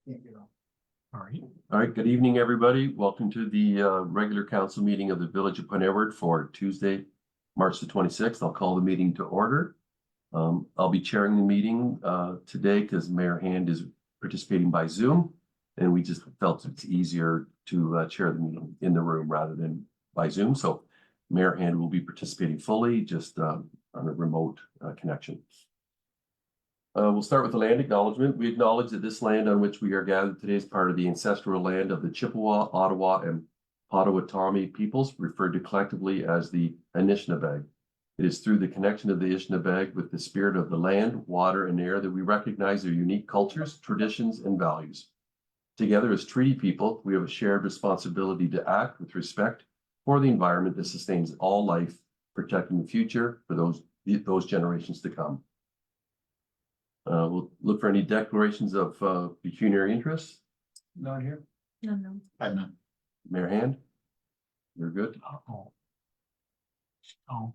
All right. All right, good evening, everybody. Welcome to the regular council meeting of the Village of Port Edward for Tuesday, March the 26th. I'll call the meeting to order. I'll be chairing the meeting today because Mayor Hand is participating by Zoom, and we just felt it's easier to chair the meeting in the room rather than by Zoom. So Mayor Hand will be participating fully, just on a remote connection. We'll start with the land acknowledgement. We acknowledge that this land on which we are gathered today is part of the ancestral land of the Chippewa, Ottawa, and Potawatomi peoples, referred to collectively as the Anishinaabe. It is through the connection of the Anishinaabe with the spirit of the land, water, and air that we recognize their unique cultures, traditions, and values. Together as treaty people, we have a shared responsibility to act with respect for the environment that sustains all life, protecting the future for those generations to come. We'll look for any declarations of pecuniary interest. Not here. No. I have none. Mayor Hand, you're good. Oh.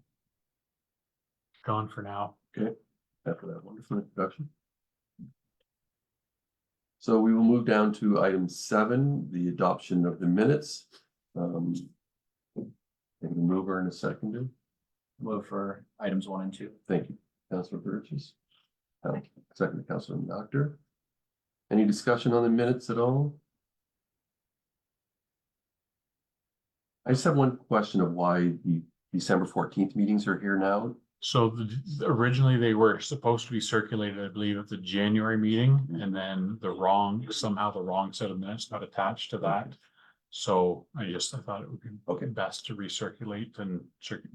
Gone for now. Okay, after that wonderful introduction. So we will move down to item 7, the adoption of the minutes. And the mover and a seconder. Move for items 1 and 2. Thank you, Councilor Burgess. Second, Councilor Doctor. Any discussion on the minutes at all? I just have one question of why the December 14th meetings are here now. So originally they were supposed to be circulated, I believe, at the January meeting, and then somehow the wrong set of minutes got attached to that. So I thought it would be best to recirculate and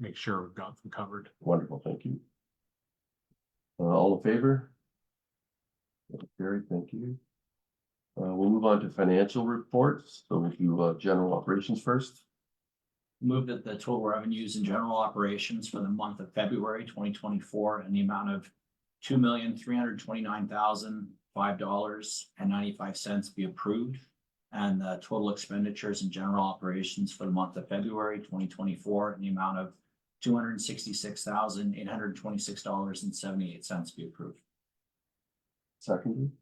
make sure we've got them covered. Wonderful, thank you. All in favor? Carried, thank you. We'll move on to financial reports. So we'll do general operations first. Move that the total revenues in general operations for the month of February 2024 in the amount of $2,329,005.95 be approved, and the total expenditures in general operations for the month of February 2024 in the amount of $266,826.78 be approved. Seconded.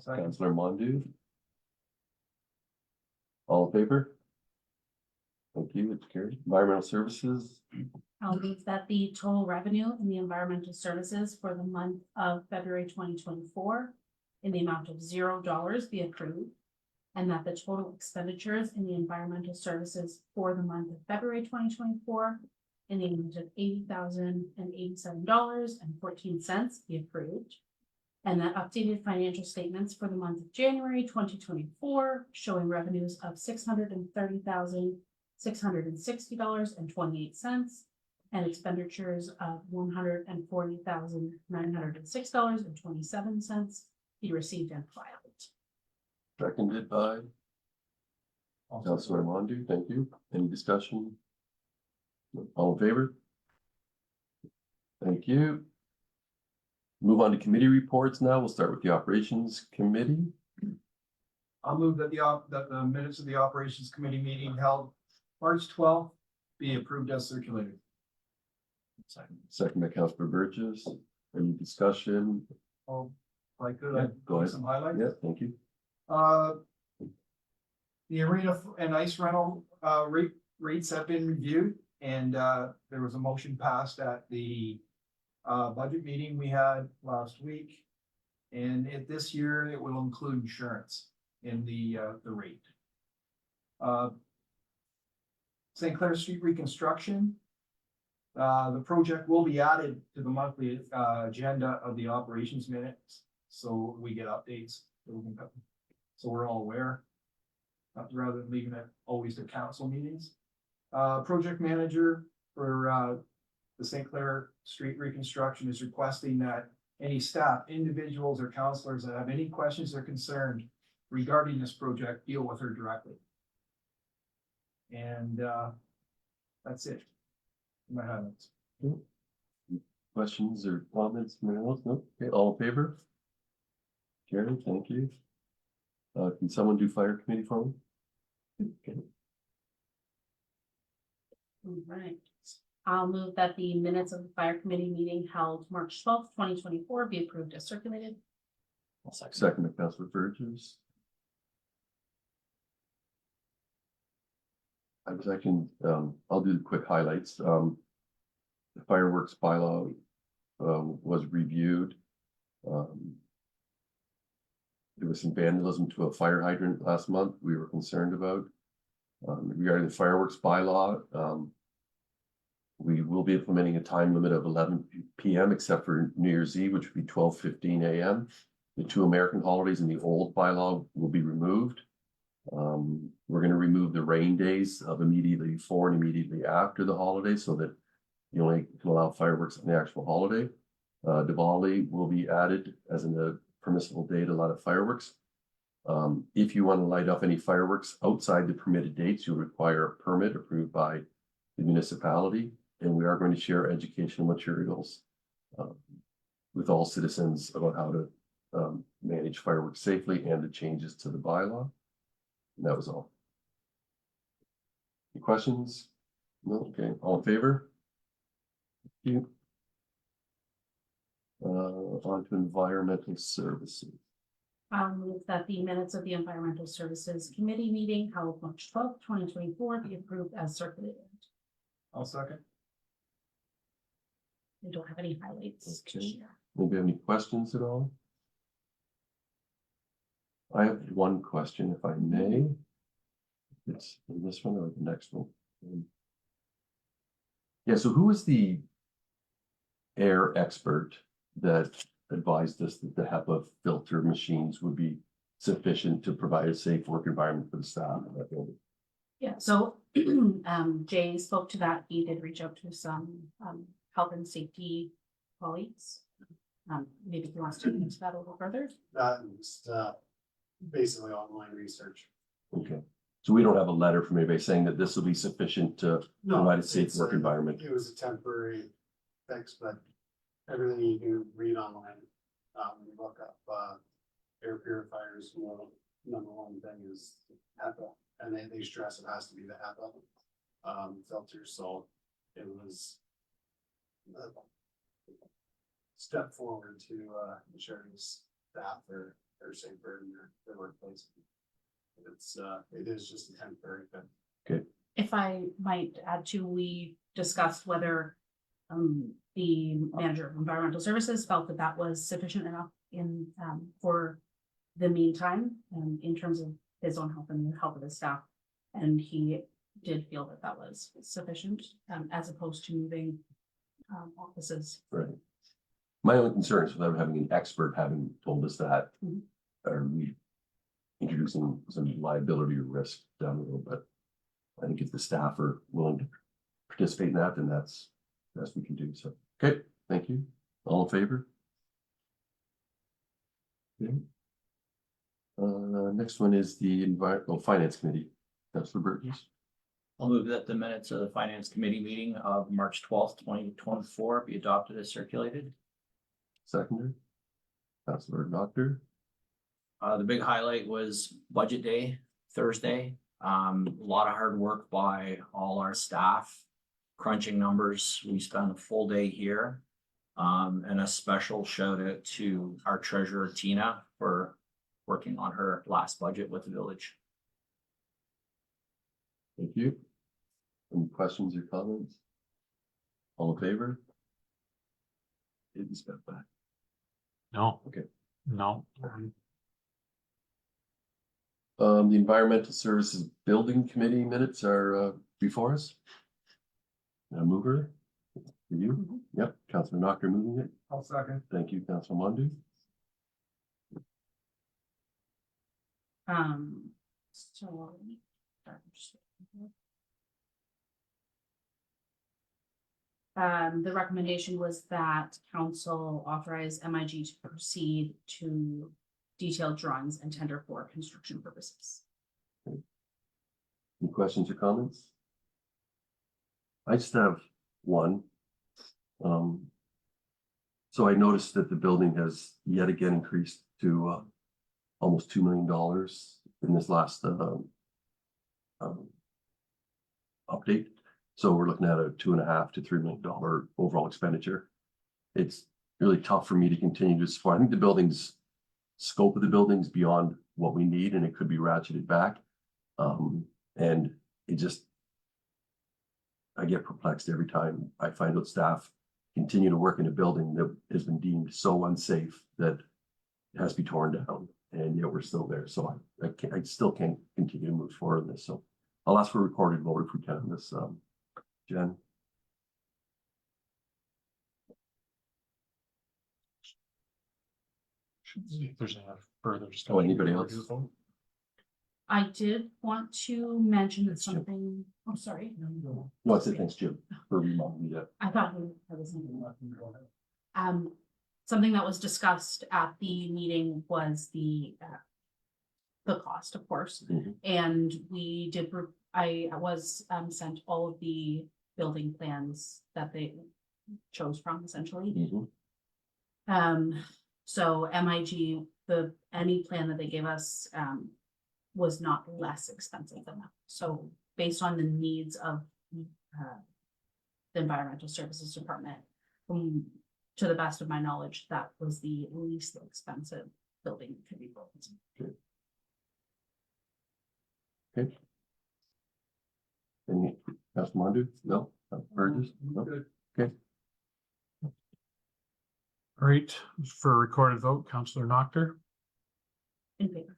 Councilor Mondu. All in favor? Thank you, it's carried. Environmental services. I'll move that the total revenue in the environmental services for the month of February 2024 in the amount of $0 be approved, and that the total expenditures in the environmental services for the month of February 2024 in the amount of $80,087.14 be approved, and that updated financial statements for the month of January 2024 showing revenues of $630,660.28 and expenditures of $140,906.27 be received and filed. Seconded by Councilor Mondu. Thank you. Any discussion? All in favor? Thank you. Move on to committee reports now. We'll start with the operations committee. I'll move that the minutes of the operations committee meeting held March 12th be approved as circulated. Second by Councilor Burgess. Any discussion? Oh, if I could, Yeah, I'd go ahead. some highlights. Yeah, thank you. The arena and ice rental rates have been reviewed, and there was a motion passed at the budget meeting we had last week. And this year it will include insurance in the rate. St. Clair Street reconstruction. The project will be added to the monthly agenda of the operations minutes, so we get updates. So we're all aware, rather than leaving it always to council meetings. Project manager for the St. Clair Street reconstruction is requesting that any staff, individuals, or counselors that have any questions or concerns regarding this project deal with her directly. And that's it. My highlights. Questions or comments? No? Okay, all in favor? Carried, thank you. Can someone do fire committee for me? Okay. All right. I'll move that the minutes of the fire committee meeting held March 12th, 2024 be approved as circulated. I'll second. Second by Councillor Burgess. I can, I'll do the quick highlights. The fireworks bylaw was reviewed. There was some vandalism to a fire hydrant last month we were concerned about. Regarding the fireworks bylaw, we will be implementing a time limit of 11 p.m. except for New Year's Eve, which would be 12:15 a.m. The 2 American holidays in the old bylaw will be removed. We're going to remove the rain days of immediately before and immediately after the holiday so that you only can allow fireworks on the actual holiday. Diwali will be added as a permissible day to light up fireworks. If you want to light up any fireworks outside the permitted dates, you'll require a permit approved by the municipality. And we are going to share educational materials with all citizens about how to manage fireworks safely and the changes to the bylaw. And that was all. Any questions? No? Okay, all in favor? Thank you. On to environmental services. I'll move that the minutes of the Environmental Services Committee meeting held March 12th, 2024 be approved as circulated. I'll second. I don't have any highlights to Okay. share. Anybody have any questions at all? I have one question, if I may. It's in this one or the next one. Yeah, so who is the air expert that advised us that the HEPA filter machines would be sufficient to provide a safe work environment for the staff in that building? Yeah, so Jay spoke to that. He did reach out to some health and safety colleagues. Maybe he wants to get into that a little further. That is basically online research. Okay, so we don't have a letter from anybody saying that this will be sufficient to provide a safe it's work environment. It was a temporary fix, but everything you can read online, you look up, air purifiers, well, number one thing is HEPA, and they stress it has to be the HEPA, filter, so it was a step forward to, ensure these staff are safer in their workplace. It is just a temporary thing. If I might add to, we discussed whether the manager of environmental services felt that that was sufficient enough in for the meantime, in terms of his own health and the health of his staff. And he did feel that that was sufficient, as opposed to moving offices. Right. My only concern is without having an expert having told us that, Mhm. are we introducing some liability or risk down the road? But I think if the staff are willing to participate in that, then that's the best we can do. So, okay, thank you. All in favor? Okay. Next one is the Environmental Finance Committee. Councillor Burgess. I'll move that the minutes of the Finance Committee meeting of March 12th, 2024 be adopted as circulated. Seconder. Councillor Doctor. The big highlight was Budget Day, Thursday. A lot of hard work by all our staff, crunching numbers. We spent a full day here. And a special shout out to our treasurer, Tina, for working on her last budget with the village. Thank you. Any questions or comments? All in favor? Didn't step back. No. Okay. No. The Environmental Services Building Committee minutes are before us. A mover for you? Mhm. Yep, Councillor Knocker moving it. I'll second. Thank you, Councillor Mondo. So. The recommendation was that council authorize MIG to proceed to detailed drawings and tender for construction purposes. Any questions or comments? I just have one. So I noticed that the building has yet again increased to almost $2 million in this last update. So we're looking at a $2.5 to $3 million overall expenditure. It's really tough for me to continue to support. I think the building's scope of the building is beyond what we need and it could be ratcheted back. And it just, I get perplexed every time I find out staff continue to work in a building that has been deemed so unsafe that it has to be torn down, and yet we're still there. So I still can't continue to move forward in this. So I'll ask for a recorded vote if we can on this, Jen. See if there's any further Oh, discussion. anybody before else? we do the vote. I did want to mention that something, oh, sorry. No, I said thanks, Jim, for reminding me that. I thought I was. Something that was discussed at the meeting was the cost, of course. Mhm. And we did, I was sent all of the building plans that they chose from essentially. Mhm. So MIG, any plan that they gave us, was not less expensive than that. So based on the needs of, the Environmental Services Department, to the best of my knowledge, that was the least expensive building that could be built. Okay. Any, Councilor Mandu? No? Burgess? No? Good. All right, for a recorded vote, Councillor Noctor, In favor.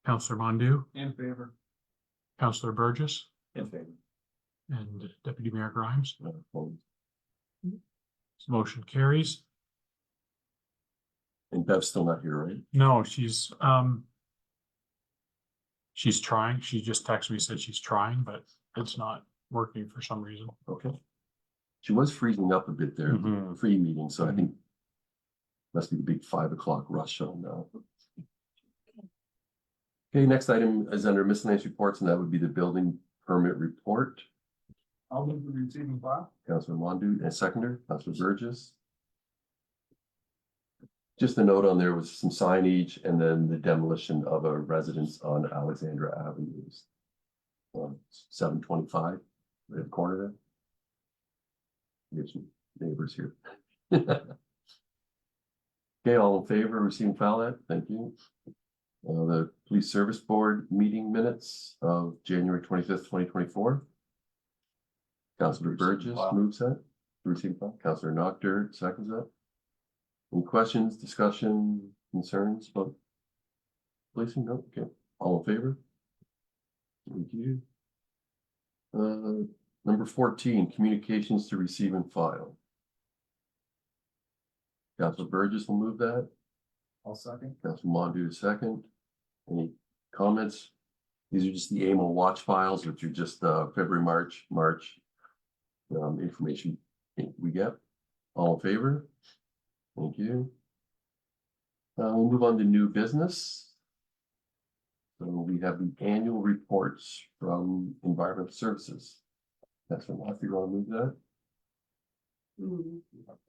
Councillor Mandu, In favor. Councillor Burgess, In favor. and Deputy Mayor Grimes. No. Motion carries. And Bev's still not here, right? No, she's trying. She just texted me, said she's trying, but it's not working for some reason. Okay. She was freezing up a bit there, Mhm. pre-meeting, so I think must be the big 5 o'clock rush on now. Okay, next item is under miscellaneous reports, and that would be the building permit report. I'll move the receiving file. Councilor Wandu, and seconder, Councilor Burgess. Just a note on there was some signage and then the demolition of a residence on Alexandra Avenue. 725, right at the corner there. We have some neighbors here. Okay, all in favor of receiving file that? Thank you. The Police Service Board meeting minutes of January 25th, 2024. Councilor Burgess moves that. Receive file. Councilor Noctor seconds that. Any questions, discussion, concerns about placing? No, okay, all in favor? Thank you. Number 14, communications to receive and file. Councilor Burgess will move that. I'll second. Councilor Mondu second. Any comments? These are just the AMO watch files, which are just February, March information we get. All in favor? Thank you. We'll move on to new business. So we have the annual reports from Environmental Services. That's from Matthew. You want to move that?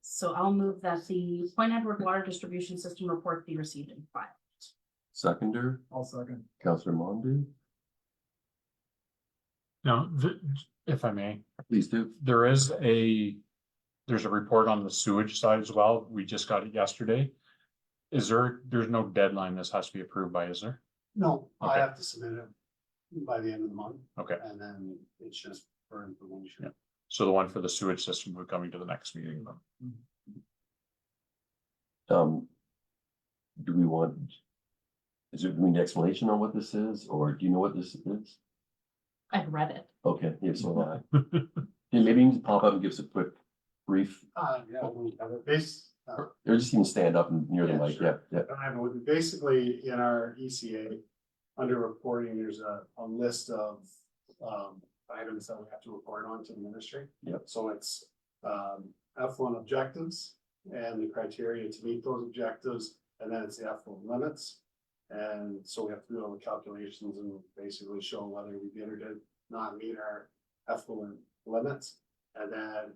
So I'll move that the Point Edward Water Distribution System report be received and filed. Seconder, I'll second. Councilor Mondu, Now, if I may, please do. there's a report on the sewage side as well. We just got it yesterday. There's no deadline this has to be approved by, is there? No, I Okay. have to submit it by the end of the month, Okay, and then it's just for information. Yeah. so the one for the sewage system will be coming to the next meeting. Do we want, is there an explanation on what this is, or do you know what this is? I've read it. Okay, yeah, so that. Yeah, maybe you can pop up and give us a quick brief, Yeah, we have a base, or just even stand up and near the Yeah, mic, sure. yeah. basically in our ECA, under reporting, there's a list of items that we have to report on to the ministry. Yep. So it's effluent objectives and the criteria to meet those objectives, and then it's the effluent limits. And so we have to do all the calculations and basically show whether we did or did not meet our effluent limits. And then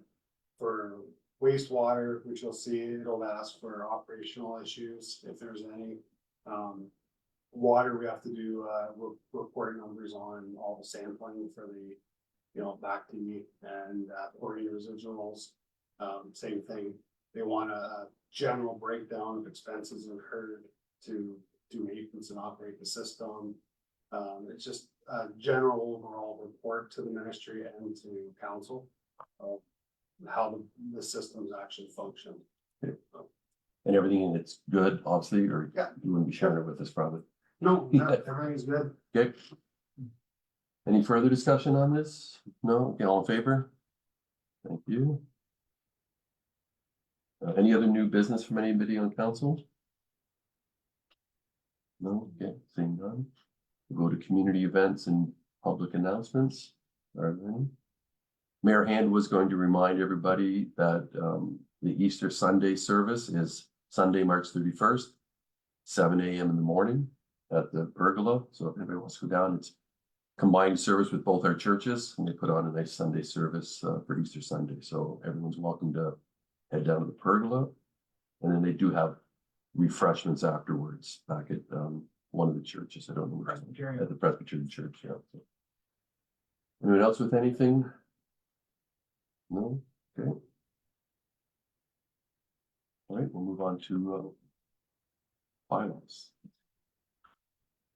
for wastewater, which you'll see, it'll ask for operational issues, if there's any. Water, we have to do report numbers on all the sampling for the, back to and pouring residuals. Same thing, they want a general breakdown of expenses incurred to do maintenance and operate the system. It's just a general overall report to the ministry and to council of how the systems actually function. And everything that's good, obviously, or Yeah. you wouldn't be sharing it with us probably. No, yeah, everything's good. Okay. Any further discussion on this? No? Okay, all in favor? Thank you. Any other new business from anybody on council? No? Okay, seeing none. We'll go to community events and public announcements. Are there any? Mayor Hand was going to remind everybody that the Easter Sunday service is Sunday, March 31st, 7 a.m. in the morning at the Pergola. So if anybody wants to go down, it's combined service with both our churches, and they put on a nice Sunday service for Easter Sunday. So everyone's welcome to head down to the Pergola. And then they do have refreshments afterwards back at one of the churches. I don't know. Presbyterian. At the Presbyterian Church, yeah. Anyone else with anything? No? Okay. All right, we'll move on to bylaws.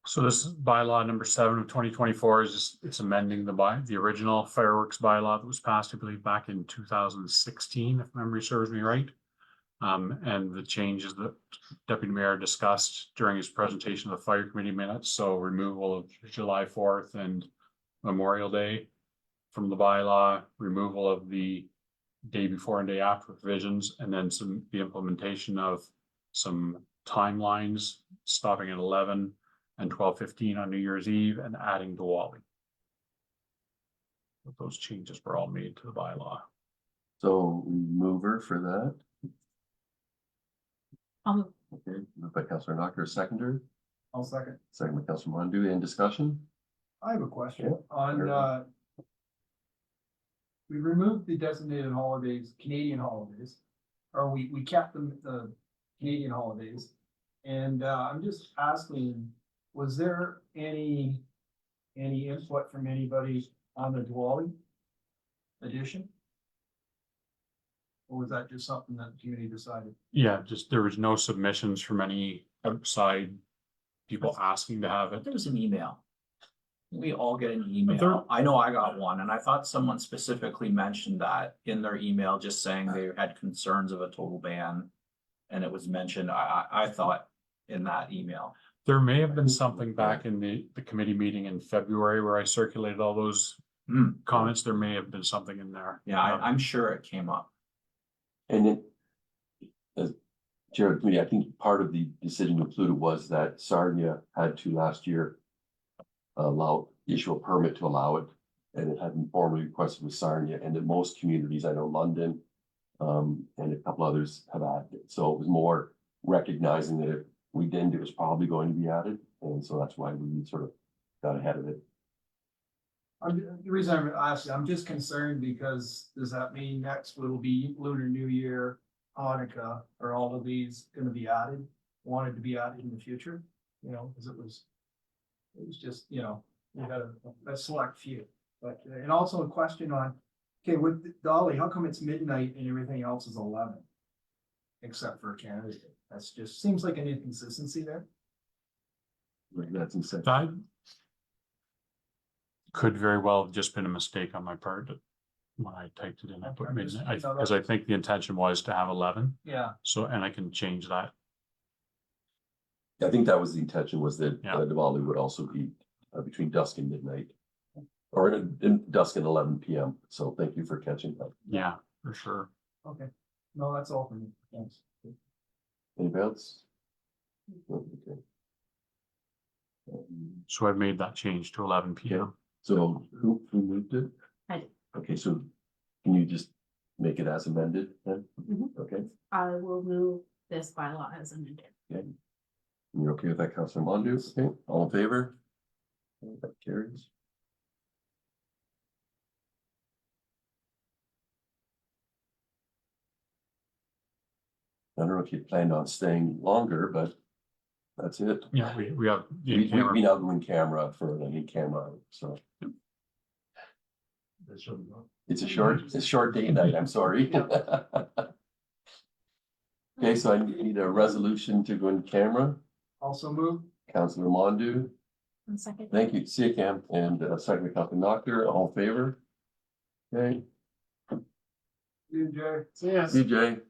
So this bylaw number 7 of 2024 is just, it's amending the original fireworks bylaw that was passed, I believe, back in 2016, if memory serves me right. And the changes that Deputy Mayor discussed during his presentation of the fire committee minutes. So removal of July 4th and Memorial Day from the bylaw, removal of the day before and day after provisions, and then the implementation of some timelines, stopping at 11 and 12:15 on New Year's Eve and adding Diwali. Those changes were all made to the bylaw. So mover for that. Okay, moved by Councillor Knocker, seconder, I'll second. second by Councillor Mondu, in discussion? I have a question Yeah. on, we removed the designated holidays, Canadian holidays, or we kept the Canadian holidays. And, I'm just asking, was there any input from anybody on the Diwali edition? Or was that just something that the community decided? Yeah, just there was no submissions from any outside people asking to have it. There was an email. We all get an There- email. I know I got one, and I thought someone specifically mentioned that in their email, just saying they had concerns of a total ban. And it was mentioned, I thought in that email. There may have been something back in the committee meeting in February where I circulated all those comments. There may have been something in there. Yeah, I'm sure it came up. And then, as Chair of the Committee, I think part of the decision included was that Sarnia had to last year issue a permit to allow it, and it hadn't formally requested with Sarnia, and in most communities, I know London, and a couple others have added it. So it was more recognizing that if we didn't, it was probably going to be added, and so that's why we sort of got ahead of it. The reason I'm asking, I'm just concerned because does that mean next will be Lunar New Year, Hanukkah, are all of these gonna be added? Wanted to be added in the future, you know, because it was just, you know, we got a select few. But, and also a question on, okay, with Dolly, how come it's midnight and everything else is 11? Except for Canada, that's just, seems like an inconsistency there. Right, that's insane. That could very well have just been a mistake on my part that when I typed it in, I put I'm just, midnight, you know, because I think the intention was to have 11. Yeah, So, and I can change that. I think that was the intention, was that Yeah. Diwali would also be between dusk and midnight. Or in dusk and 11 p.m. So thank you for catching that. Yeah, for sure. okay. No, that's all for me. Thanks. Anybody else? No, okay. So I've made that change to 11 p.m. So who moved it? I did. Okay, so can you just make it as amended then? Mhm. Okay, I will move this bylaw as amended. and you're okay with that, Councilor Mondu? Okay, all in favor? Okay, that carries. I don't know if you planned on staying longer, but that's it. Yeah, we have the We in-camera. now go in camera for an in-camera, so. It's a short date night, I'm sorry. Okay, so I need a resolution to go in camera. Also move. Councilor Mondu, 1 second. thank you, see you, Cam, and second by Councilor Knocker, all in favor? Okay, You, Jay. Yes. CJ,